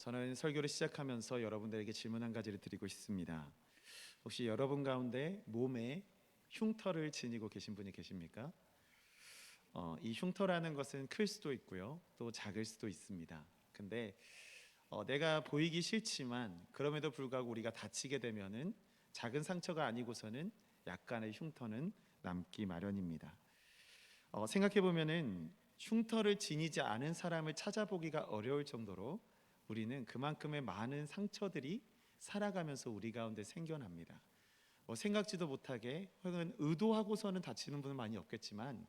저는 설교를 시작하면서 여러분들에게 질문 한 가지를 드리고 싶습니다. 혹시 여러분 가운데 몸에 흉터를 지니고 계신 분이 계십니까? 이 흉터라는 것은 클 수도 있고요, 또 작을 수도 있습니다. 근데 내가 보이기 싫지만 그럼에도 불구하고 우리가 다치게 되면은 작은 상처가 아니고서는 약간의 흉터는 남기 마련입니다. 생각해 보면은 흉터를 지니지 않은 사람을 찾아보기가 어려울 정도로 우리는 그만큼의 많은 상처들이 살아가면서 우리 가운데 생겨납니다. 생각지도 못하게, 혹은 의도하고서는 다치는 분은 많이 없겠지만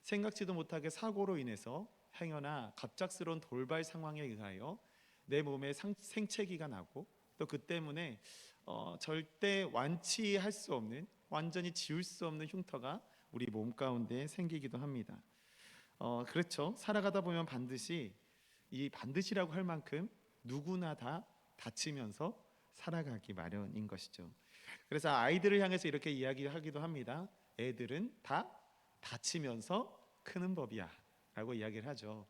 생각지도 못하게 사고로 인해서 행여나 갑작스러운 돌발 상황에 의하여 내 몸에 생채기가 나고, 또 그 때문에 절대 완치할 수 없는, 완전히 지울 수 없는 흉터가 우리 몸 가운데 생기기도 합니다. 그렇죠. 살아가다 보면 반드시, 이 반드시라고 할 만큼 누구나 다 다치면서 살아가기 마련인 것이죠. 그래서 아이들을 향해서 이렇게 이야기하기도 합니다. 애들은 다 다치면서 크는 법이야 라고 이야기를 하죠.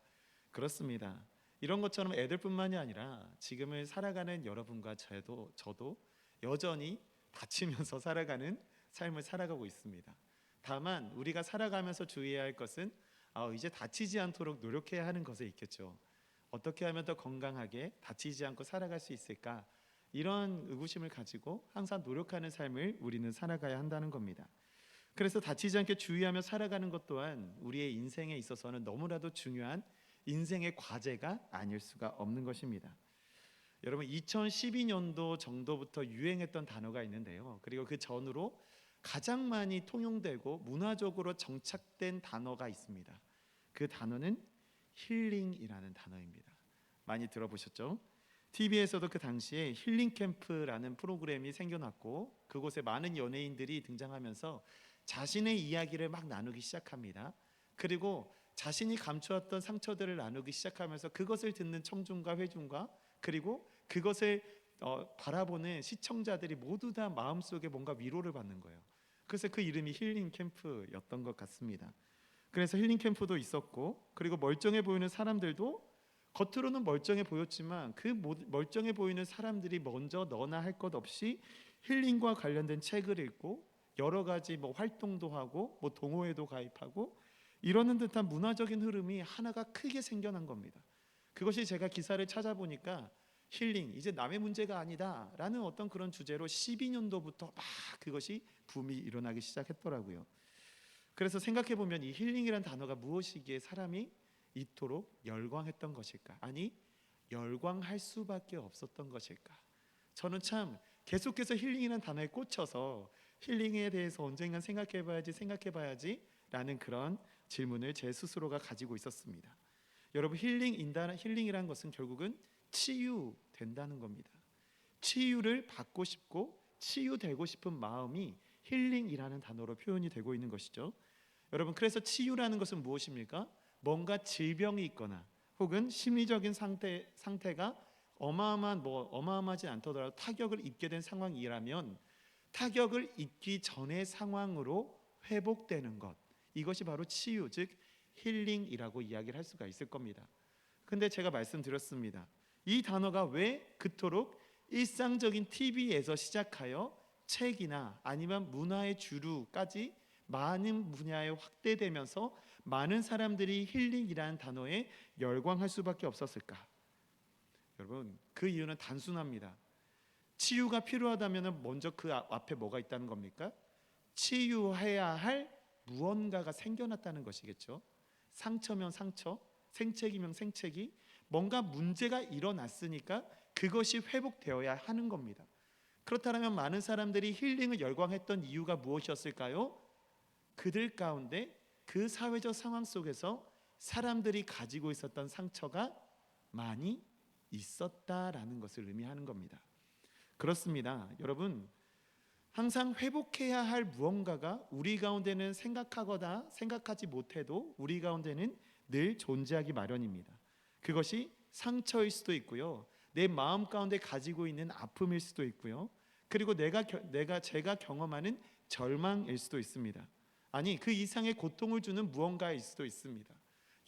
그렇습니다. 이런 것처럼 애들뿐만이 아니라 지금을 살아가는 여러분과 저도 여전히 다치면서 살아가는 삶을 살아가고 있습니다. 다만 우리가 살아가면서 주의해야 할 것은 이제 다치지 않도록 노력해야 하는 것에 있겠죠. 어떻게 하면 더 건강하게 다치지 않고 살아갈 수 있을까? 이런 의구심을 가지고 항상 노력하는 삶을 우리는 살아가야 한다는 겁니다. 그래서 다치지 않게 주의하며 살아가는 것 또한 우리의 인생에 있어서는 너무나도 중요한 인생의 과제가 아닐 수가 없는 것입니다. 여러분, 2012년도 정도부터 유행했던 단어가 있는데요, 그리고 그 전으로 가장 많이 통용되고 문화적으로 정착된 단어가 있습니다. 그 단어는 힐링이라는 단어입니다. 많이 들어보셨죠? TV에서도 그 당시에 힐링 캠프라는 프로그램이 생겨났고, 그곳에 많은 연예인들이 등장하면서 자신의 이야기를 막 나누기 시작합니다. 그리고 자신이 감추었던 상처들을 나누기 시작하면서 그것을 듣는 청중과 회중과, 그리고 그것을 바라보는 시청자들이 모두 다 마음속에 뭔가 위로를 받는 거예요. 그래서 그 이름이 힐링 캠프였던 것 같습니다. 그래서 힐링 캠프도 있었고, 그리고 멀쩡해 보이는 사람들도, 겉으로는 멀쩡해 보였지만 그 멀쩡해 보이는 사람들이 먼저 너나 할 것 없이 힐링과 관련된 책을 읽고 여러 가지 활동도 하고 동호회도 가입하고 이러는 듯한 문화적인 흐름이 하나가 크게 생겨난 겁니다. 그것이 제가 기사를 찾아보니까 힐링, 이제 남의 문제가 아니다 라는 어떤 그런 주제로 12년도부터 막 그것이 붐이 일어나기 시작했더라고요. 그래서 생각해 보면 이 힐링이라는 단어가 무엇이기에 사람이 이토록 열광했던 것일까? 아니, 열광할 수밖에 없었던 것일까? 저는 참 계속해서 힐링이라는 단어에 꽂혀서 힐링에 대해서 언젠간 생각해 봐야지 라는 그런 질문을 제 스스로가 가지고 있었습니다. 여러분, 힐링이라는 것은 결국은 치유된다는 겁니다. 치유를 받고 싶고 치유되고 싶은 마음이 힐링이라는 단어로 표현이 되고 있는 것이죠. 여러분, 그래서 치유라는 것은 무엇입니까? 뭔가 질병이 있거나 혹은 심리적인 상태가 어마어마하지 않더라도 타격을 입게 된 상황이라면 타격을 입기 전의 상황으로 회복되는 것, 이것이 바로 치유, 즉 힐링이라고 이야기를 할 수가 있을 겁니다. 근데 제가 말씀드렸습니다. 이 단어가 왜 그토록 일상적인 TV에서 시작하여 책이나 아니면 문화의 주류까지 많은 분야에 확대되면서 많은 사람들이 힐링이라는 단어에 열광할 수밖에 없었을까? 여러분, 그 이유는 단순합니다. 치유가 필요하다면 먼저 그 앞에 뭐가 있다는 겁니까? 치유해야 할 무언가가 생겨났다는 것이겠죠. 상처면 상처, 생채기면 생채기, 뭔가 문제가 일어났으니까 그것이 회복되어야 하는 겁니다. 그렇다면 많은 사람들이 힐링을 열광했던 이유가 무엇이었을까요? 그들 가운데 그 사회적 상황 속에서 사람들이 가지고 있었던 상처가 많이 있었다라는 것을 의미하는 겁니다. 그렇습니다. 여러분, 항상 회복해야 할 무언가가 우리 가운데는 생각하거나 생각하지 못해도 우리 가운데는 늘 존재하기 마련입니다. 그것이 상처일 수도 있고요, 내 마음 가운데 가지고 있는 아픔일 수도 있고요, 그리고 제가 경험하는 절망일 수도 있습니다. 아니, 그 이상의 고통을 주는 무언가일 수도 있습니다.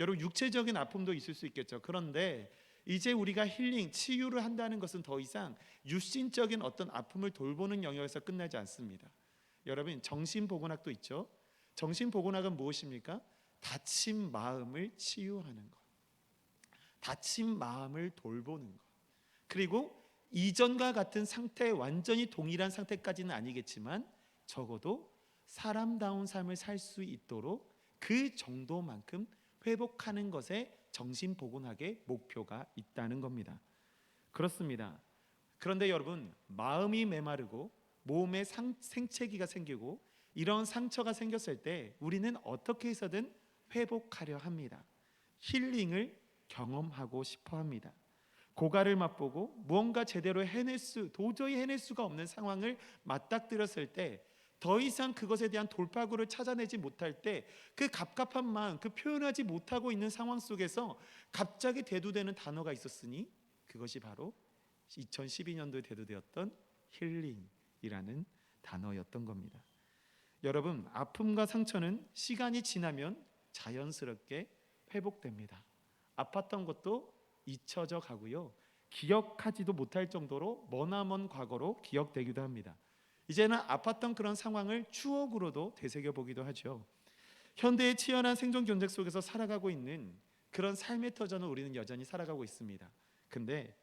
여러분, 육체적인 아픔도 있을 수 있겠죠. 그런데 이제 우리가 힐링, 치유를 한다는 것은 더 이상 육신적인 어떤 아픔을 돌보는 영역에서 끝나지 않습니다. 여러분, 정신보건학도 있죠. 정신보건학은 무엇입니까? 다친 마음을 치유하는 것, 다친 마음을 돌보는 것, 그리고 이전과 같은 상태, 완전히 동일한 상태까지는 아니겠지만 적어도 사람다운 삶을 살 수 있도록 그 정도만큼 회복하는 것에 정신보건학의 목표가 있다는 겁니다. 그렇습니다. 그런데 여러분, 마음이 메마르고 몸에 생채기가 생기고 이런 상처가 생겼을 때 우리는 어떻게 해서든 회복하려 합니다. 힐링을 경험하고 싶어 합니다. 고갈을 맛보고 무언가 제대로 도저히 해낼 수가 없는 상황을 맞닥뜨렸을 때, 더 이상 그것에 대한 돌파구를 찾아내지 못할 때, 그 갑갑한 마음, 그 표현하지 못하고 있는 상황 속에서 갑자기 대두되는 단어가 있었으니 그것이 바로 2012년도에 대두되었던 힐링이라는 단어였던 겁니다. 여러분, 아픔과 상처는 시간이 지나면 자연스럽게 회복됩니다. 아팠던 것도 잊혀져 가고요, 기억하지도 못할 정도로 머나먼 과거로 기억되기도 합니다. 이제는 아팠던 그런 상황을 추억으로도 되새겨 보기도 하죠. 현대의 치열한 생존 경쟁 속에서 살아가고 있는 그런 삶의 터전을 우리는 여전히 살아가고 있습니다. 근데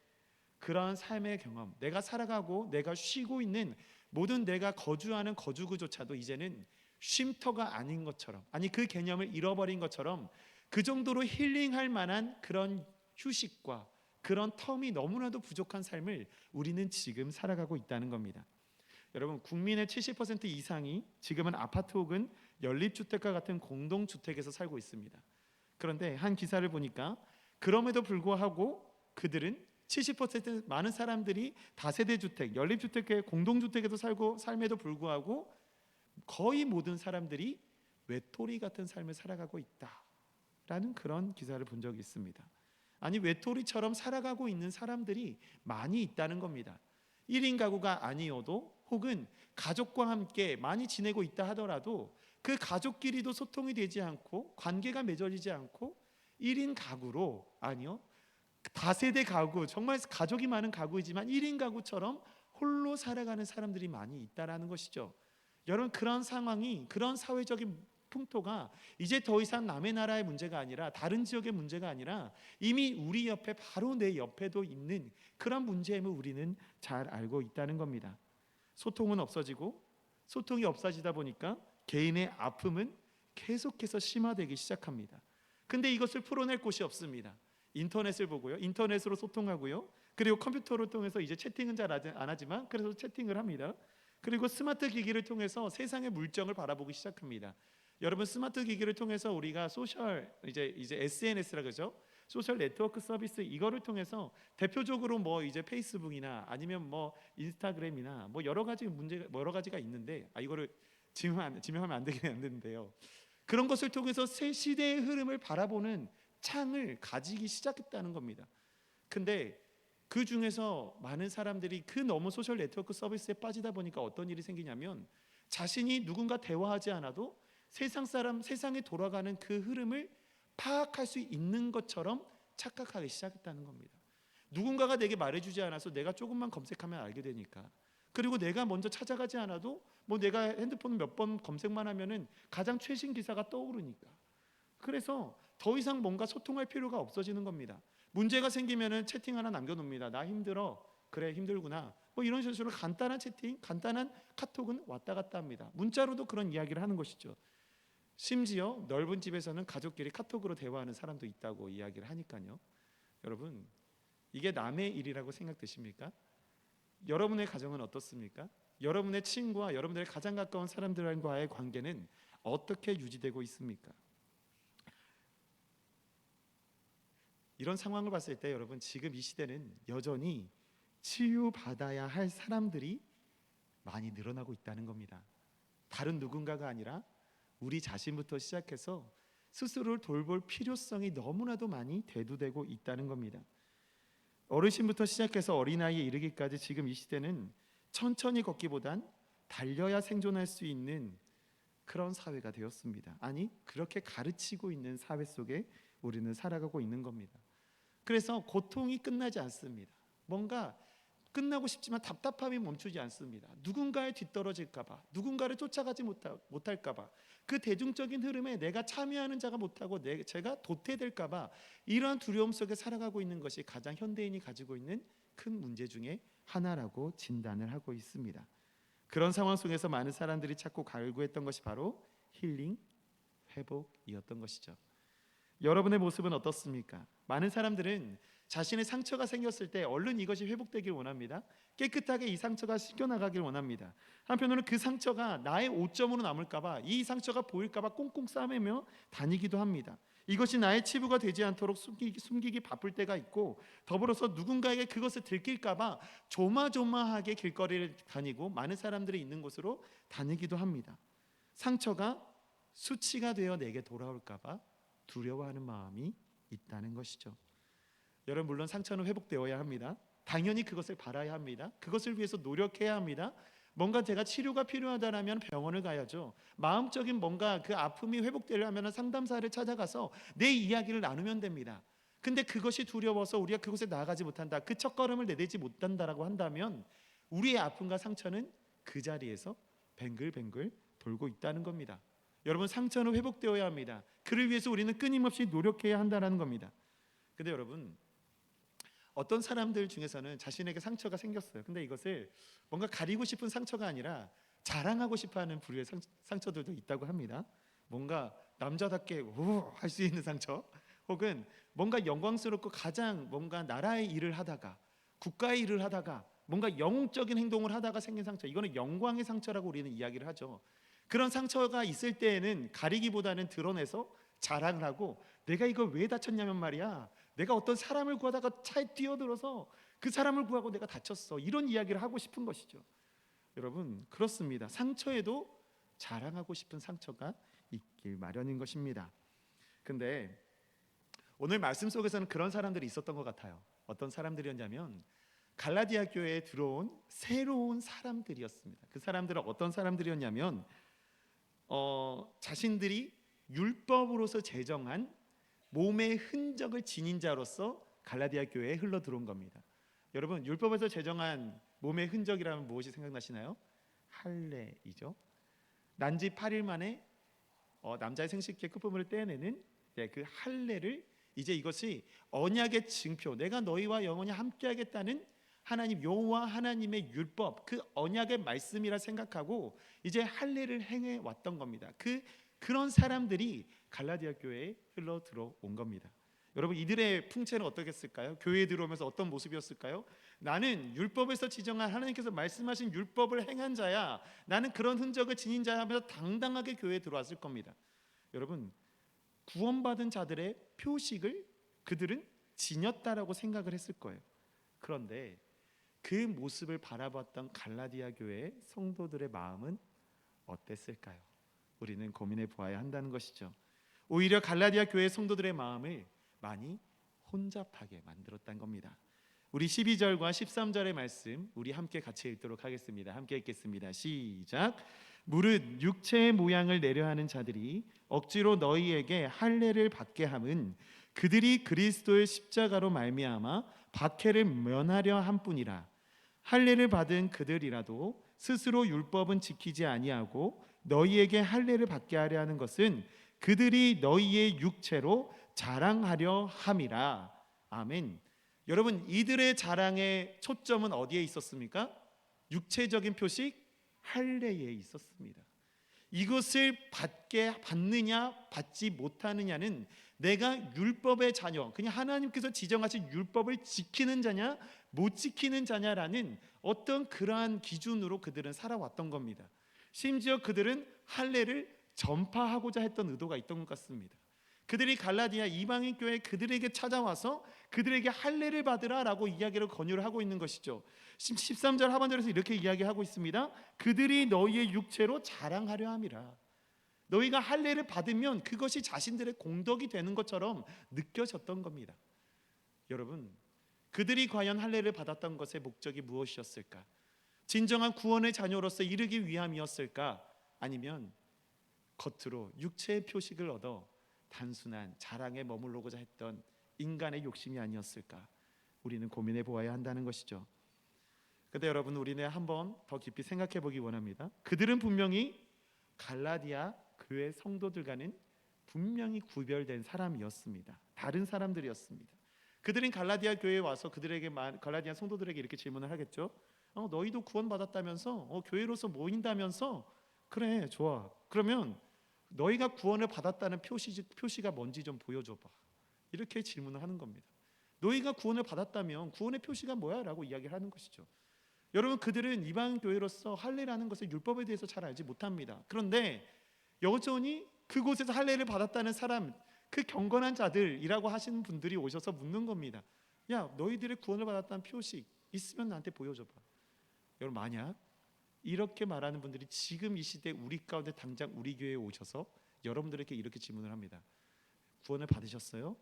그러한 삶의 경험, 내가 살아가고 내가 쉬고 있는 모든 내가 거주하는 거주구조차도 이제는 쉼터가 아닌 것처럼, 아니 그 개념을 잃어버린 것처럼 그 정도로 힐링할 만한 그런 휴식과 그런 텀이 너무나도 부족한 삶을 우리는 지금 살아가고 있다는 겁니다. 여러분, 국민의 70% 이상이 지금은 아파트 혹은 연립주택과 같은 공동주택에서 살고 있습니다. 그런데 한 기사를 보니까 그럼에도 불구하고 그들은 70% 많은 사람들이 다세대 주택, 연립주택의 공동주택에서 살고 삶에도 불구하고 거의 모든 사람들이 외톨이 같은 삶을 살아가고 있다라는 그런 기사를 본 적이 있습니다. 아니, 외톨이처럼 살아가고 있는 사람들이 많이 있다는 겁니다. 1인 가구가 아니어도 혹은 가족과 함께 많이 지내고 있다 하더라도 그 가족끼리도 소통이 되지 않고 관계가 맺어지지 않고 1인 가구로, 아니요, 다세대 가구, 정말 가족이 많은 가구이지만 1인 가구처럼 홀로 살아가는 사람들이 많이 있다라는 것이죠. 여러분, 그런 상황이, 그런 사회적인 풍토가 이제 더 이상 남의 나라의 문제가 아니라, 다른 지역의 문제가 아니라 이미 우리 옆에, 바로 내 옆에도 있는 그런 문제임을 우리는 잘 알고 있다는 겁니다. 소통은 없어지고, 소통이 없어지다 보니까 개인의 아픔은 계속해서 심화되기 시작합니다. 근데 이것을 풀어낼 곳이 없습니다. 인터넷을 보고요, 인터넷으로 소통하고요, 그리고 컴퓨터를 통해서 이제 채팅은 잘 안 하지만 그래서 채팅을 합니다. 그리고 스마트 기기를 통해서 세상의 물정을 바라보기 시작합니다. 여러분, 스마트 기기를 통해서 우리가 소셜, 이제 SNS라 그러죠. 소셜 네트워크 서비스, 이거를 통해서 대표적으로 뭐 이제 페이스북이나 아니면 뭐 인스타그램이나 뭐 여러 가지가 있는데, 이거를 지명하면 안 되는데요. 그런 것을 통해서 새 시대의 흐름을 바라보는 창을 가지기 시작했다는 겁니다. 근데 그 중에서 많은 사람들이 그 너무 소셜 네트워크 서비스에 빠지다 보니까 어떤 일이 생기냐면, 자신이 누군가 대화하지 않아도 세상에 돌아가는 그 흐름을 파악할 수 있는 것처럼 착각하기 시작했다는 겁니다. 누군가가 내게 말해주지 않아서 내가 조금만 검색하면 알게 되니까, 그리고 내가 먼저 찾아가지 않아도 뭐 내가 핸드폰 몇 번 검색만 하면은 가장 최신 기사가 떠오르니까, 그래서 더 이상 뭔가 소통할 필요가 없어지는 겁니다. 문제가 생기면은 채팅 하나 남겨놓습니다. 나 힘들어, 그래 힘들구나, 뭐 이런 식으로 간단한 채팅, 간단한 카톡은 왔다 갔다 합니다. 문자로도 그런 이야기를 하는 것이죠. 심지어 넓은 집에서는 가족끼리 카톡으로 대화하는 사람도 있다고 이야기를 하니까요. 여러분, 이게 남의 일이라고 생각되십니까? 여러분의 가정은 어떻습니까? 여러분의 친구와 여러분들의 가장 가까운 사람들과의 관계는 어떻게 유지되고 있습니까? 이런 상황을 봤을 때 여러분, 지금 이 시대는 여전히 치유받아야 할 사람들이 많이 늘어나고 있다는 겁니다. 다른 누군가가 아니라 우리 자신부터 시작해서 스스로를 돌볼 필요성이 너무나도 많이 대두되고 있다는 겁니다. 어르신부터 시작해서 어린아이에 이르기까지 지금 이 시대는 천천히 걷기보단 달려야 생존할 수 있는 그런 사회가 되었습니다. 아니, 그렇게 가르치고 있는 사회 속에 우리는 살아가고 있는 겁니다. 그래서 고통이 끝나지 않습니다. 뭔가 끝나고 싶지만 답답함이 멈추지 않습니다. 누군가에 뒤떨어질까 봐, 누군가를 쫓아가지 못할까 봐, 그 대중적인 흐름에 내가 참여하는 자가 못하고 제가 도태될까 봐, 이러한 두려움 속에 살아가고 있는 것이 가장 현대인이 가지고 있는 큰 문제 중에 하나라고 진단을 하고 있습니다. 그런 상황 속에서 많은 사람들이 찾고 갈구했던 것이 바로 힐링, 회복이었던 것이죠. 여러분의 모습은 어떻습니까? 많은 사람들은 자신의 상처가 생겼을 때 얼른 이것이 회복되길 원합니다. 깨끗하게 이 상처가 씻겨나가길 원합니다. 한편으로는 그 상처가 나의 오점으로 남을까 봐, 이 상처가 보일까 봐 꽁꽁 싸매며 다니기도 합니다. 이것이 나의 치부가 되지 않도록 숨기기 바쁠 때가 있고, 더불어서 누군가에게 그것을 들킬까 봐 조마조마하게 길거리를 다니고 많은 사람들이 있는 곳으로 다니기도 합니다. 상처가 수치가 되어 내게 돌아올까 봐 두려워하는 마음이 있다는 것이죠. 여러분, 물론 상처는 회복되어야 합니다. 당연히 그것을 바라야 합니다. 그것을 위해서 노력해야 합니다. 뭔가 제가 치료가 필요하다면 병원을 가야죠. 마음적인 뭔가 그 아픔이 회복되려면 상담사를 찾아가서 내 이야기를 나누면 됩니다. 근데 그것이 두려워서 우리가 그곳에 나아가지 못한다, 그 첫걸음을 내딛지 못한다라고 한다면 우리의 아픔과 상처는 그 자리에서 뱅글뱅글 돌고 있다는 겁니다. 여러분, 상처는 회복되어야 합니다. 그를 위해서 우리는 끊임없이 노력해야 한다는 겁니다. 근데 여러분, 어떤 사람들 중에서는 자신에게 상처가 생겼어요. 근데 이것을 뭔가 가리고 싶은 상처가 아니라 자랑하고 싶어하는 부류의 상처들도 있다고 합니다. 뭔가 남자답게 할 수 있는 상처, 혹은 뭔가 영광스럽고 가장 뭔가 나라의 일을 하다가, 국가의 일을 하다가, 뭔가 영웅적인 행동을 하다가 생긴 상처, 이거는 영광의 상처라고 우리는 이야기를 하죠. 그런 상처가 있을 때에는 가리기보다는 드러내서 자랑을 하고, 내가 이걸 왜 다쳤냐면 말이야, 내가 어떤 사람을 구하다가 차에 뛰어들어서 그 사람을 구하고 내가 다쳤어, 이런 이야기를 하고 싶은 것이죠. 여러분, 그렇습니다. 상처에도 자랑하고 싶은 상처가 있길 마련인 것입니다. 근데 오늘 말씀 속에서는 그런 사람들이 있었던 것 같아요. 어떤 사람들이었냐면 갈라디아 교회에 들어온 새로운 사람들이었습니다. 그 사람들은 어떤 사람들이었냐면 자신들이 율법으로서 제정한 몸의 흔적을 지닌 자로서 갈라디아 교회에 흘러 들어온 겁니다. 여러분, 율법에서 제정한 몸의 흔적이라면 무엇이 생각나시나요? 할례이죠. 난지 8일 만에 남자의 생식기 끝부분을 떼내는 그 할례를, 이제 이것이 언약의 증표, 내가 너희와 영원히 함께하겠다는 하나님 여호와 하나님의 율법, 그 언약의 말씀이라 생각하고 이제 할례를 행해 왔던 겁니다. 그런 사람들이 갈라디아 교회에 흘러 들어온 겁니다. 여러분, 이들의 풍채는 어떻겠을까요? 교회에 들어오면서 어떤 모습이었을까요? 나는 율법에서 지정한 하나님께서 말씀하신 율법을 행한 자야, 나는 그런 흔적을 지닌 자야 하면서 당당하게 교회에 들어왔을 겁니다. 여러분, 구원받은 자들의 표식을 그들은 지녔다라고 생각을 했을 거예요. 그런데 그 모습을 바라봤던 갈라디아 교회의 성도들의 마음은 어땠을까요? 우리는 고민해 보아야 한다는 것이죠. 오히려 갈라디아 교회 성도들의 마음을 많이 혼잡하게 만들었다는 겁니다. 우리 12절과 13절의 말씀 우리 함께 같이 읽도록 하겠습니다. 함께 읽겠습니다. 시작. 무릇 육체의 모양을 내려하는 자들이 억지로 너희에게 할례를 받게 함은 그들이 그리스도의 십자가로 말미암아 박해를 면하려 함뿐이라. 할례를 받은 그들이라도 스스로 율법은 지키지 아니하고 너희에게 할례를 받게 하려 하는 것은 그들이 너희의 육체로 자랑하려 함이라. 아멘. 여러분, 이들의 자랑의 초점은 어디에 있었습니까? 육체적인 표식 할례에 있었습니다. 이것을 받느냐 받지 못하느냐는 내가 율법의 자녀, 그냥 하나님께서 지정하신 율법을 지키는 자냐 못 지키는 자냐라는 어떤 그러한 기준으로 그들은 살아왔던 겁니다. 심지어 그들은 할례를 전파하고자 했던 의도가 있던 것 같습니다. 그들이 갈라디아 이방인 교회 그들에게 찾아와서 그들에게 할례를 받으라라고 이야기를 권유를 하고 있는 것이죠. 13절 하반절에서 이렇게 이야기하고 있습니다. 그들이 너희의 육체로 자랑하려 함이라. 너희가 할례를 받으면 그것이 자신들의 공덕이 되는 것처럼 느껴졌던 겁니다. 여러분, 그들이 과연 할례를 받았던 것의 목적이 무엇이었을까? 진정한 구원의 자녀로서 이르기 위함이었을까? 아니면 겉으로 육체의 표식을 얻어 단순한 자랑에 머물러고자 했던 인간의 욕심이 아니었을까? 우리는 고민해 보아야 한다는 것이죠. 그런데 여러분, 우리는 한번 더 깊이 생각해 보기 원합니다. 그들은 분명히 갈라디아 교회 성도들과는 분명히 구별된 사람이었습니다. 다른 사람들이었습니다. 그들은 갈라디아 교회에 와서 갈라디아 성도들에게 이렇게 질문을 하겠죠. 너희도 구원받았다면서, 교회로서 모인다면서, 그래, 좋아. 그러면 너희가 구원을 받았다는 표시가 뭔지 좀 보여줘봐. 이렇게 질문을 하는 겁니다. 너희가 구원을 받았다면 구원의 표시가 뭐야? 라고 이야기를 하는 것이죠. 여러분, 그들은 이방 교회로서 할례라는 것을 율법에 대해서 잘 알지 못합니다. 그런데 여전히 그곳에서 할례를 받았다는 사람, 그 경건한 자들이라고 하시는 분들이 오셔서 묻는 겁니다. 야, 너희들의 구원을 받았다는 표식 있으면 나한테 보여줘봐. 여러분, 만약 이렇게 말하는 분들이 지금 이 시대 우리 가운데 당장 우리 교회에 오셔서 여러분들에게 이렇게 질문을 합니다. 구원을 받으셨어요?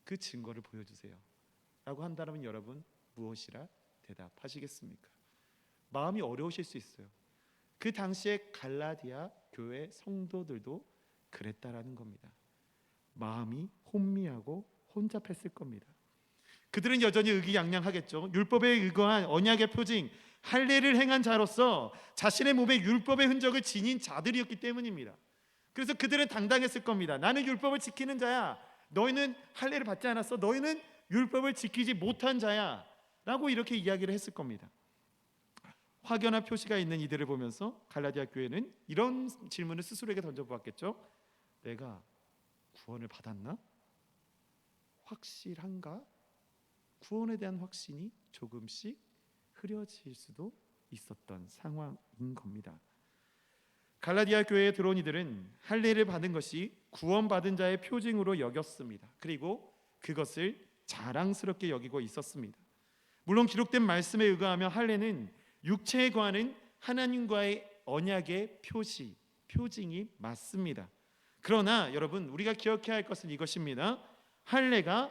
그 증거를 보여주세요 라고 한다면 여러분 무엇이라 대답하시겠습니까? 마음이 어려우실 수 있어요. 그 당시에 갈라디아 교회 성도들도 그랬다라는 겁니다. 마음이 혼미하고 혼잡했을 겁니다. 그들은 여전히 의기양양하겠죠. 율법에 의거한 언약의 표징 할례를 행한 자로서 자신의 몸에 율법의 흔적을 지닌 자들이었기 때문입니다. 그래서 그들은 당당했을 겁니다. 나는 율법을 지키는 자야. 너희는 할례를 받지 않았어. 너희는 율법을 지키지 못한 자야 라고 이렇게 이야기를 했을 겁니다. 확연한 표시가 있는 이들을 보면서 갈라디아 교회는 이런 질문을 스스로에게 던져보았겠죠. 내가 구원을 받았나? 확실한가? 구원에 대한 확신이 조금씩 흐려질 수도 있었던 상황인 겁니다. 갈라디아 교회에 들어온 이들은 할례를 받은 것이 구원받은 자의 표징으로 여겼습니다. 그리고 그것을 자랑스럽게 여기고 있었습니다. 물론 기록된 말씀에 의거하면 할례는 육체에 관한 하나님과의 언약의 표징이 맞습니다. 그러나 여러분, 우리가 기억해야 할 것은 이것입니다. 할례가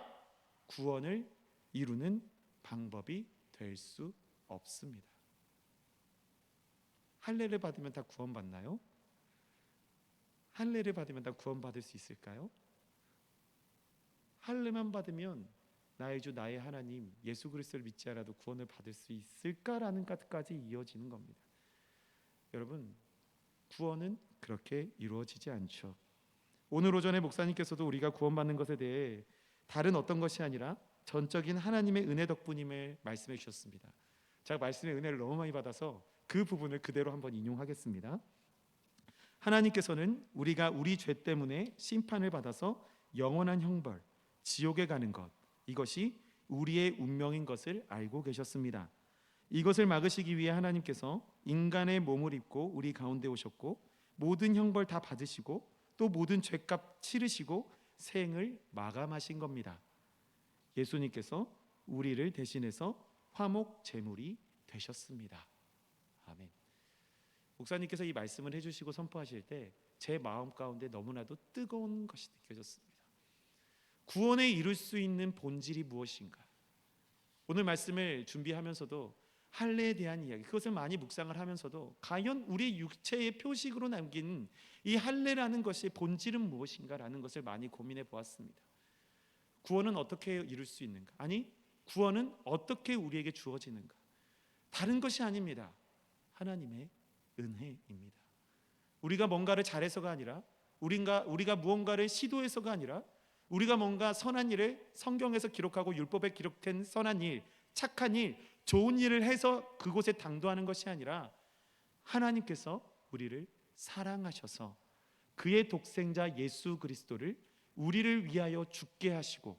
구원을 이루는 방법이 될 수 없습니다. 할례를 받으면 다 구원받나요? 할례를 받으면 다 구원받을 수 있을까요? 할례만 받으면 나의 주 나의 하나님 예수 그리스도를 믿지 않아도 구원을 받을 수 있을까라는 것까지 이어지는 겁니다. 여러분, 구원은 그렇게 이루어지지 않죠. 오늘 오전에 목사님께서도 우리가 구원받는 것에 대해 다른 어떤 것이 아니라 전적인 하나님의 은혜 덕분임을 말씀해 주셨습니다. 제가 말씀의 은혜를 너무 많이 받아서 그 부분을 그대로 한번 인용하겠습니다. 하나님께서는 우리가 우리 죄 때문에 심판을 받아서 영원한 형벌, 지옥에 가는 것, 이것이 우리의 운명인 것을 알고 계셨습니다. 이것을 막으시기 위해 하나님께서 인간의 몸을 입고 우리 가운데 오셨고 모든 형벌 다 받으시고 또 모든 죄값 치르시고 생을 마감하신 겁니다. 예수님께서 우리를 대신해서 화목 제물이 되셨습니다. 아멘. 목사님께서 이 말씀을 해주시고 선포하실 때 제 마음 가운데 너무나도 뜨거운 것이 느껴졌습니다. 구원에 이룰 수 있는 본질이 무엇인가? 오늘 말씀을 준비하면서도 할례에 대한 이야기, 그것을 많이 묵상을 하면서도 과연 우리 육체의 표식으로 남긴 이 할례라는 것의 본질은 무엇인가라는 것을 많이 고민해 보았습니다. 구원은 어떻게 이룰 수 있는가? 아니, 구원은 어떻게 우리에게 주어지는가? 다른 것이 아닙니다. 하나님의 은혜입니다. 우리가 뭔가를 잘해서가 아니라 우리가 무언가를 시도해서가 아니라 우리가 뭔가 선한 일을 성경에서 기록하고 율법에 기록된 선한 일, 착한 일, 좋은 일을 해서 그곳에 당도하는 것이 아니라 하나님께서 우리를 사랑하셔서 그의 독생자 예수 그리스도를 우리를 위하여 죽게 하시고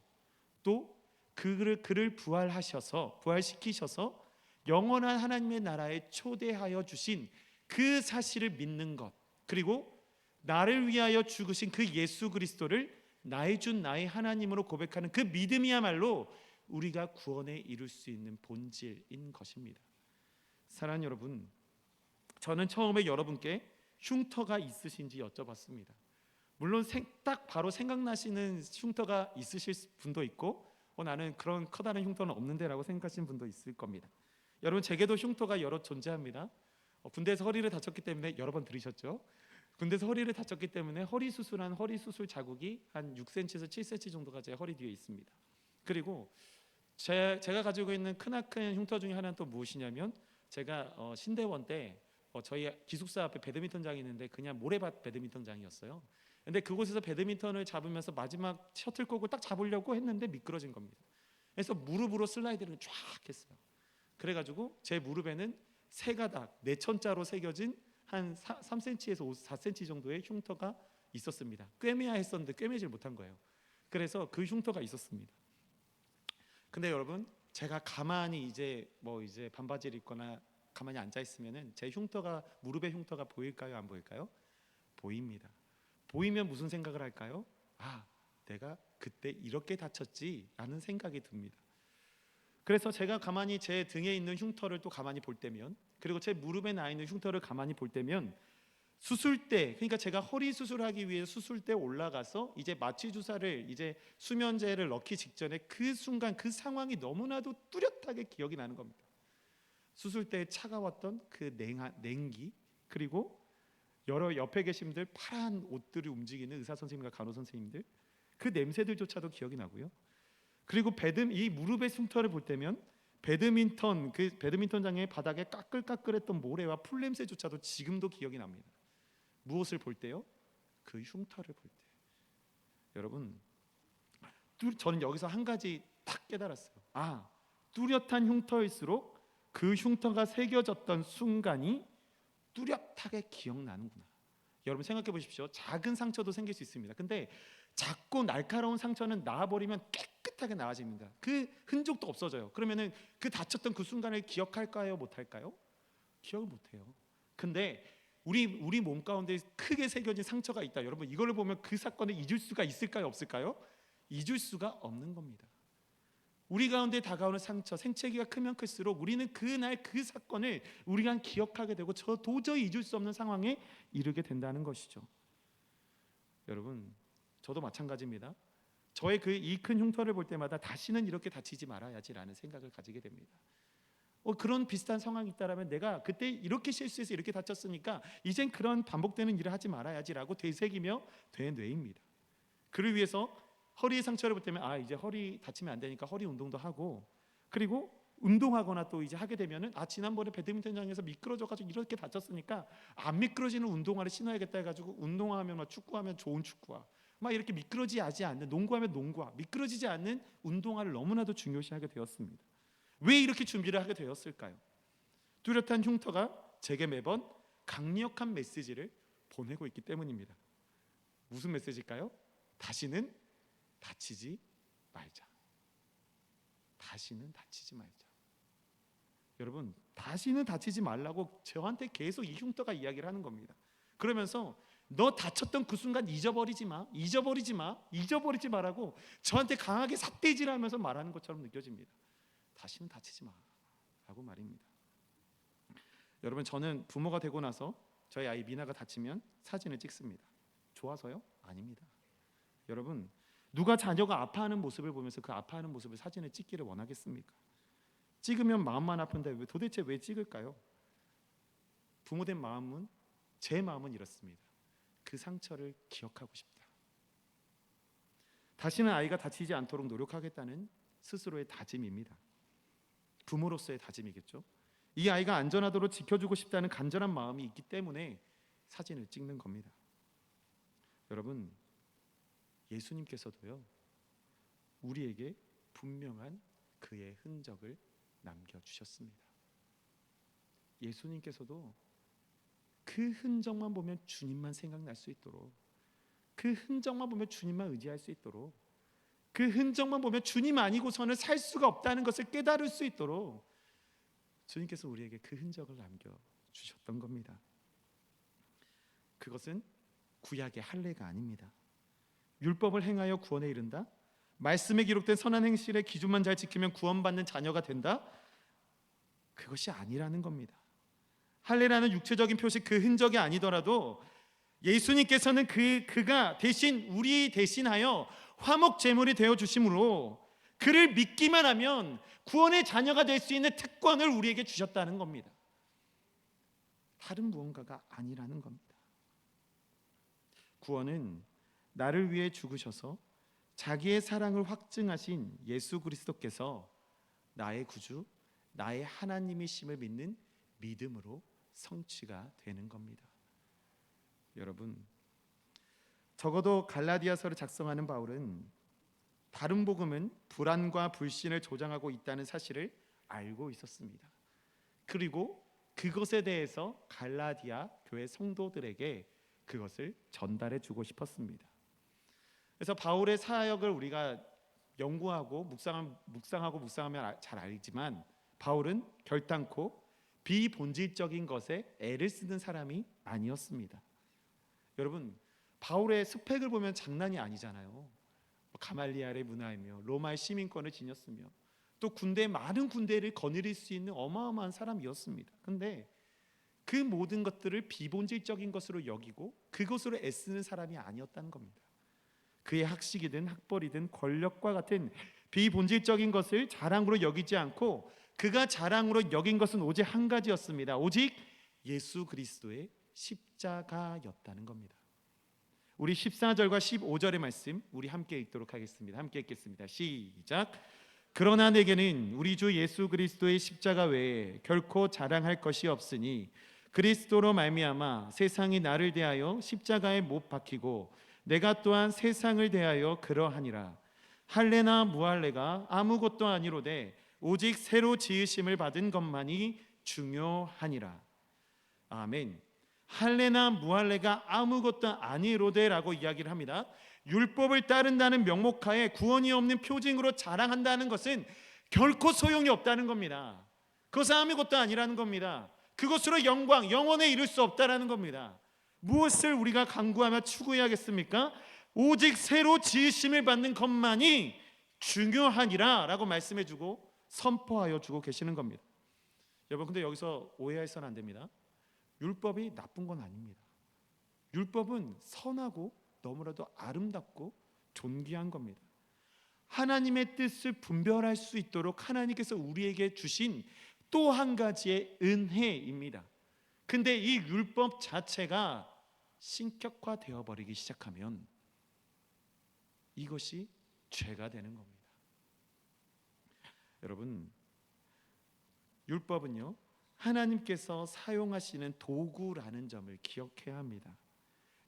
또 그를 부활시키셔서 영원한 하나님의 나라에 초대하여 주신 그 사실을 믿는 것, 그리고 나를 위하여 죽으신 그 예수 그리스도를 나의 주 나의 하나님으로 고백하는 그 믿음이야말로 우리가 구원에 이룰 수 있는 본질인 것입니다. 사랑하는 여러분, 저는 처음에 여러분께 흉터가 있으신지 여쭤봤습니다. 물론 딱 바로 생각나시는 흉터가 있으실 분도 있고 나는 그런 커다란 흉터는 없는데 라고 생각하시는 분도 있을 겁니다. 여러분, 제게도 흉터가 여러 존재합니다. 군대에서 허리를 다쳤기 때문에 여러 번 들으셨죠. 군대에서 허리를 다쳤기 때문에 허리 수술 자국이 한 6cm에서 7cm 정도가 제 허리 뒤에 있습니다. 그리고 제가 가지고 있는 크나큰 흉터 중에 하나는 또 무엇이냐면, 제가 신대원 때 저희 기숙사 앞에 배드민턴장이 있는데 그냥 모래밭 배드민턴장이었어요. 근데 그곳에서 배드민턴을 잡으면서 마지막 셔틀콕을 딱 잡으려고 했는데 미끄러진 겁니다. 그래서 무릎으로 슬라이드를 쫙 했어요. 그래가지고 제 무릎에는 세 가닥 4천자로 새겨진 한 3cm에서 4cm 정도의 흉터가 있었습니다. 꿰매야 했었는데 꿰매질 못한 거예요. 그래서 그 흉터가 있었습니다. 근데 여러분, 제가 가만히 이제 반바지를 입거나 가만히 앉아 있으면은 제 흉터가, 무릎의 흉터가 보일까요, 안 보일까요? 보입니다. 보이면 무슨 생각을 할까요? 아, 내가 그때 이렇게 다쳤지라는 생각이 듭니다. 그래서 제가 가만히 제 등에 있는 흉터를 또 가만히 볼 때면, 그리고 제 무릎에 나 있는 흉터를 가만히 볼 때면, 수술 때, 그러니까 제가 허리 수술하기 위해 수술대 올라가서 이제 마취 주사를, 이제 수면제를 넣기 직전에 그 순간, 그 상황이 너무나도 뚜렷하게 기억이 나는 겁니다. 수술 때 차가웠던 그 냉기, 그리고 여러 옆에 계신 분들 파란 옷들이 움직이는 의사 선생님과 간호 선생님들, 그 냄새들조차도 기억이 나고요. 그리고 이 무릎의 흉터를 볼 때면 그 배드민턴장의 바닥에 까끌까끌했던 모래와 풀 냄새조차도 지금도 기억이 납니다. 무엇을 볼 때요? 그 흉터를 볼 때. 여러분, 저는 여기서 한 가지 딱 깨달았어요. 아, 뚜렷한 흉터일수록 그 흉터가 새겨졌던 순간이 뚜렷하게 기억나는구나. 여러분 생각해 보십시오. 작은 상처도 생길 수 있습니다. 근데 작고 날카로운 상처는 나아버리면 깨끗하게 나아집니다. 그 흔적도 없어져요. 그러면은 그 다쳤던 그 순간을 기억할까요, 못할까요? 기억을 못해요. 근데 우리 몸 가운데 크게 새겨진 상처가 있다. 여러분, 이걸 보면 그 사건을 잊을 수가 있을까요, 없을까요? 잊을 수가 없는 겁니다. 우리 가운데 다가오는 상처, 생채기가 크면 클수록 우리는 그날 그 사건을 우리가 기억하게 되고 저 도저히 잊을 수 없는 상황에 이르게 된다는 것이죠. 여러분, 저도 마찬가지입니다. 저의 이 큰 흉터를 볼 때마다 다시는 이렇게 다치지 말아야지라는 생각을 가지게 됩니다. 그런 비슷한 상황이 있다라면 내가 그때 이렇게 실수해서 이렇게 다쳤으니까 이젠 그런 반복되는 일을 하지 말아야지라고 되새기며 되뇌입니다. 그를 위해서 허리의 상처를 볼 때면 이제 허리 다치면 안 되니까 허리 운동도 하고, 그리고 운동하거나 또 이제 하게 되면은 지난번에 배드민턴장에서 미끄러져가지고 이렇게 다쳤으니까 안 미끄러지는 운동화를 신어야겠다 해가지고 운동화하면 막 축구하면 좋은 축구화, 막 이렇게 미끄러지지 않는, 농구하면 농구화, 미끄러지지 않는 운동화를 너무나도 중요시하게 되었습니다. 왜 이렇게 준비를 하게 되었을까요? 뚜렷한 흉터가 제게 매번 강력한 메시지를 보내고 있기 때문입니다. 무슨 메시지일까요? 다시는 다치지 말자. 다시는 다치지 말자. 여러분, 다시는 다치지 말라고 저한테 계속 이 흉터가 이야기를 하는 겁니다. 그러면서 너 다쳤던 그 순간 잊어버리지 마라고 저한테 강하게 삿대질하면서 말하는 것처럼 느껴집니다. 다시는 다치지 마라고 말입니다. 여러분, 저는 부모가 되고 나서 저희 아이 미나가 다치면 사진을 찍습니다. 좋아서요? 아닙니다. 여러분, 누가 자녀가 아파하는 모습을 보면서 그 아파하는 모습을 사진을 찍기를 원하겠습니까? 찍으면 마음만 아픈데 도대체 왜 찍을까요? 부모된 마음은, 제 마음은 이렇습니다. 그 상처를 기억하고 싶다. 다시는 아이가 다치지 않도록 노력하겠다는 스스로의 다짐입니다. 부모로서의 다짐이겠죠. 이 아이가 안전하도록 지켜주고 싶다는 간절한 마음이 있기 때문에 사진을 찍는 겁니다. 여러분, 예수님께서도요, 우리에게 분명한 그의 흔적을 남겨주셨습니다. 예수님께서도 그 흔적만 보면 주님만 생각날 수 있도록, 그 흔적만 보면 주님만 의지할 수 있도록, 그 흔적만 보면 주님 아니고서는 살 수가 없다는 것을 깨달을 수 있도록 주님께서 우리에게 그 흔적을 남겨주셨던 겁니다. 그것은 구약의 할례가 아닙니다. 율법을 행하여 구원에 이른다? 말씀에 기록된 선한 행실의 기준만 잘 지키면 구원받는 자녀가 된다? 그것이 아니라는 겁니다. 할례라는 육체적인 표식, 그 흔적이 아니더라도 예수님께서는 그가 대신 우리 대신하여 화목 제물이 되어 주심으로 그를 믿기만 하면 구원의 자녀가 될 수 있는 특권을 우리에게 주셨다는 겁니다. 다른 무언가가 아니라는 겁니다. 구원은 나를 위해 죽으셔서 자기의 사랑을 확증하신 예수 그리스도께서 나의 구주, 나의 하나님이심을 믿는 믿음으로 성취가 되는 겁니다. 여러분, 적어도 갈라디아서를 작성하는 바울은 다른 복음은 불안과 불신을 조장하고 있다는 사실을 알고 있었습니다. 그리고 그것에 대해서 갈라디아 교회 성도들에게 그것을 전달해 주고 싶었습니다. 그래서 바울의 사역을 우리가 연구하고 묵상하면 잘 알지만 바울은 결단코 비본질적인 것에 애를 쓰는 사람이 아니었습니다. 여러분, 바울의 스펙을 보면 장난이 아니잖아요. 가말리알의 문화이며 로마의 시민권을 지녔으며 또 많은 군대를 거느릴 수 있는 어마어마한 사람이었습니다. 그런데 그 모든 것들을 비본질적인 것으로 여기고 그것으로 애쓰는 사람이 아니었다는 겁니다. 그의 학식이든 학벌이든 권력과 같은 비본질적인 것을 자랑으로 여기지 않고 그가 자랑으로 여긴 것은 오직 한 가지였습니다. 오직 예수 그리스도의 십자가였다는 겁니다. 우리 14절과 15절의 말씀 우리 함께 읽도록 하겠습니다. 함께 읽겠습니다. 시작. 그러나 내게는 우리 주 예수 그리스도의 십자가 외에 결코 자랑할 것이 없으니 그리스도로 말미암아 세상이 나를 대하여 십자가에 못 박히고 내가 또한 세상을 대하여 그러하니라. 할례나 무할례가 아무것도 아니로되 오직 새로 지으심을 받은 것만이 중요하니라. 아멘. 할례나 무할례가 아무것도 아니로되라고 이야기를 합니다. 율법을 따른다는 명목하에 구원이 없는 표징으로 자랑한다는 것은 결코 소용이 없다는 겁니다. 그것은 아무것도 아니라는 겁니다. 그것으로 영광, 영원에 이룰 수 없다는 겁니다. 무엇을 우리가 간구하며 추구해야겠습니까? 오직 새로 지으심을 받는 것만이 중요하니라 라고 말씀해주고 선포하여 주고 계시는 겁니다. 여러분, 근데 여기서 오해해서는 안 됩니다. 율법이 나쁜 건 아닙니다. 율법은 선하고 너무나도 아름답고 존귀한 겁니다. 하나님의 뜻을 분별할 수 있도록 하나님께서 우리에게 주신 또 한 가지의 은혜입니다. 근데 이 율법 자체가 신격화되어 버리기 시작하면 이것이 죄가 되는 겁니다. 여러분, 율법은요, 하나님께서 사용하시는 도구라는 점을 기억해야 합니다.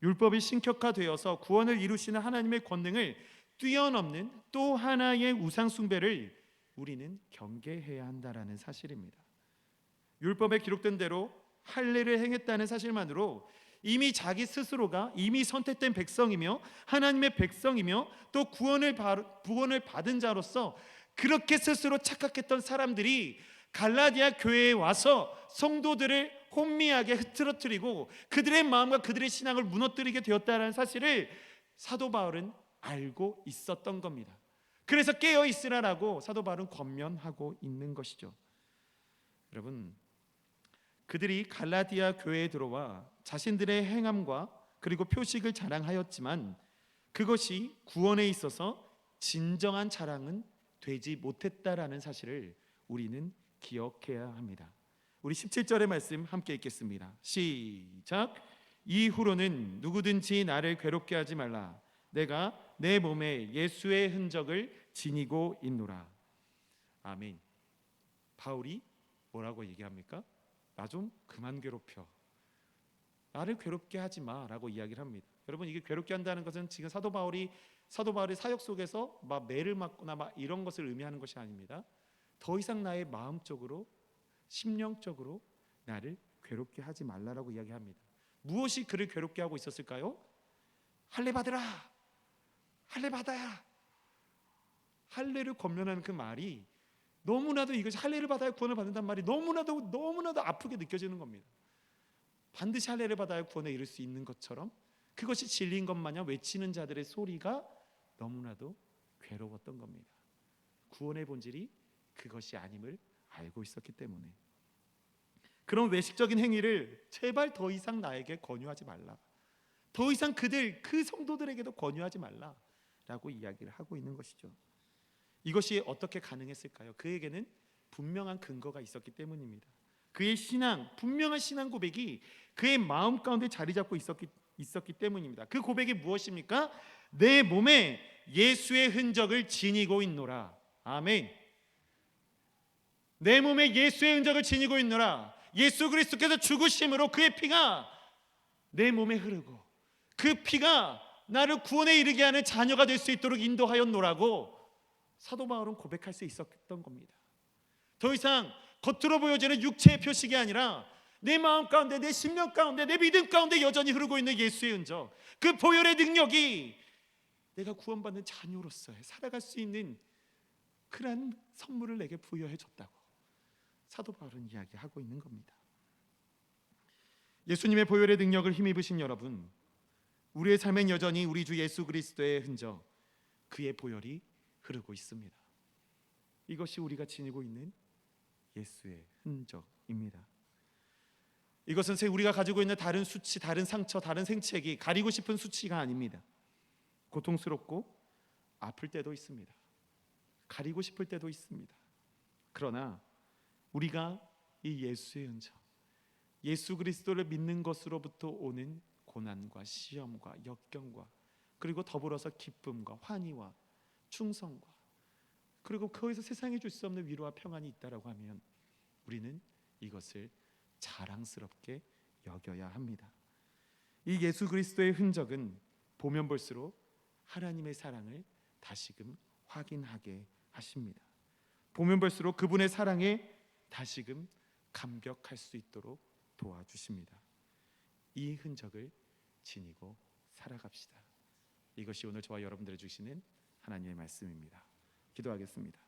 율법이 신격화되어서 구원을 이루시는 하나님의 권능을 뛰어넘는 또 하나의 우상 숭배를 우리는 경계해야 한다라는 사실입니다. 율법에 기록된 대로 할례를 행했다는 사실만으로 이미 자기 스스로가 이미 선택된 백성이며 하나님의 백성이며 또 구원을 받은 자로서 그렇게 스스로 착각했던 사람들이 갈라디아 교회에 와서 성도들을 혼미하게 흐트러뜨리고 그들의 마음과 그들의 신앙을 무너뜨리게 되었다는 사실을 사도 바울은 알고 있었던 겁니다. 그래서 깨어 있으라라고 사도 바울은 권면하고 있는 것이죠. 여러분, 그들이 갈라디아 교회에 들어와 자신들의 행함과 그리고 표식을 자랑하였지만 그것이 구원에 있어서 진정한 자랑은 되지 못했다라는 사실을 우리는 기억해야 합니다. 우리 17절의 말씀 함께 읽겠습니다. 시작. 이후로는 누구든지 나를 괴롭게 하지 말라. 내가 내 몸에 예수의 흔적을 지니고 있노라. 아멘. 바울이 뭐라고 얘기합니까? 나 좀 그만 괴롭혀. 나를 괴롭게 하지 마라고 이야기를 합니다. 여러분, 이게 괴롭게 한다는 것은 지금 사도 바울의 사역 속에서 막 매를 맞거나 막 이런 것을 의미하는 것이 아닙니다. 더 이상 나의 마음적으로 심령적으로 나를 괴롭게 하지 말라라고 이야기합니다. 무엇이 그를 괴롭게 하고 있었을까요? 할례 받으라. 할례 받아야. 할례를 권면하는 그 말이 너무나도 이것이 할례를 받아야 구원을 받는다는 말이 너무나도 아프게 느껴지는 겁니다. 반드시 할례를 받아야 구원에 이를 수 있는 것처럼 그것이 진리인 것 마냥 외치는 자들의 소리가 너무나도 괴로웠던 겁니다. 구원의 본질이 그것이 아님을 알고 있었기 때문에. 그런 외식적인 행위를 제발 더 이상 나에게 권유하지 말라. 더 이상 그 성도들에게도 권유하지 말라라고 이야기를 하고 있는 것이죠. 이것이 어떻게 가능했을까요? 그에게는 분명한 근거가 있었기 때문입니다. 그의 분명한 신앙 고백이 그의 마음 가운데 자리 잡고 있었기 있었기 때문입니다. 그 고백이 무엇입니까? 내 몸에 예수의 흔적을 지니고 있노라. 아멘. 내 몸에 예수의 흔적을 지니고 있노라. 예수 그리스도께서 죽으심으로 그의 피가 내 몸에 흐르고 그 피가 나를 구원에 이르게 하는 자녀가 될 수 있도록 인도하였노라고 사도 바울은 고백할 수 있었던 겁니다. 더 이상 겉으로 보여지는 육체의 표식이 아니라 내 마음 가운데, 내 심령 가운데, 내 믿음 가운데 여전히 흐르고 있는 예수의 흔적, 그 보혈의 능력이 내가 구원받는 자녀로서의 살아갈 수 있는 그러한 선물을 내게 부여해 줬다고 사도 바울은 이야기하고 있는 겁니다. 예수님의 보혈의 능력을 힘입으신 여러분, 우리의 삶엔 여전히 우리 주 예수 그리스도의 흔적, 그의 보혈이 흐르고 있습니다. 이것이 우리가 지니고 있는 예수의 흔적입니다. 이것은 우리가 가지고 있는 다른 수치, 다른 상처, 다른 생책이 가리고 싶은 수치가 아닙니다. 고통스럽고 아플 때도 있습니다. 가리고 싶을 때도 있습니다. 그러나 우리가 이 예수의 흔적, 예수 그리스도를 믿는 것으로부터 오는 고난과 시험과 역경과 그리고 더불어서 기쁨과 환희와 충성과 그리고 거기서 세상이 줄 수 없는 위로와 평안이 있다라고 하면 우리는 이것을 자랑스럽게 여겨야 합니다. 이 예수 그리스도의 흔적은 보면 볼수록 하나님의 사랑을 다시금 확인하게 하십니다. 보면 볼수록 그분의 사랑에 다시금 감격할 수 있도록 도와주십니다. 이 흔적을 지니고 살아갑시다. 이것이 오늘 저와 여러분들이 주시는 하나님의 말씀입니다. 기도하겠습니다.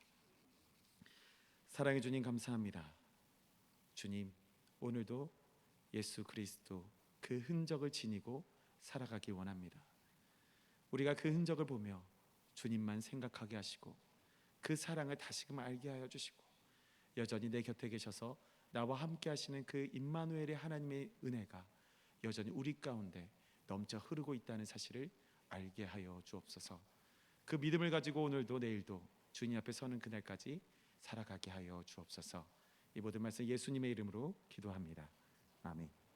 사랑해 주님 감사합니다. 주님, 오늘도 예수 그리스도 그 흔적을 지니고 살아가기 원합니다. 우리가 그 흔적을 보며 주님만 생각하게 하시고 그 사랑을 다시금 알게 하여 주시고 여전히 내 곁에 계셔서 나와 함께 하시는 그 임마누엘의 하나님의 은혜가 여전히 우리 가운데 넘쳐 흐르고 있다는 사실을 알게 하여 주옵소서. 그 믿음을 가지고 오늘도 내일도 주님 앞에 서는 그날까지 살아가게 하여 주옵소서. 이 모든 말씀 예수님의 이름으로 기도합니다. 아멘.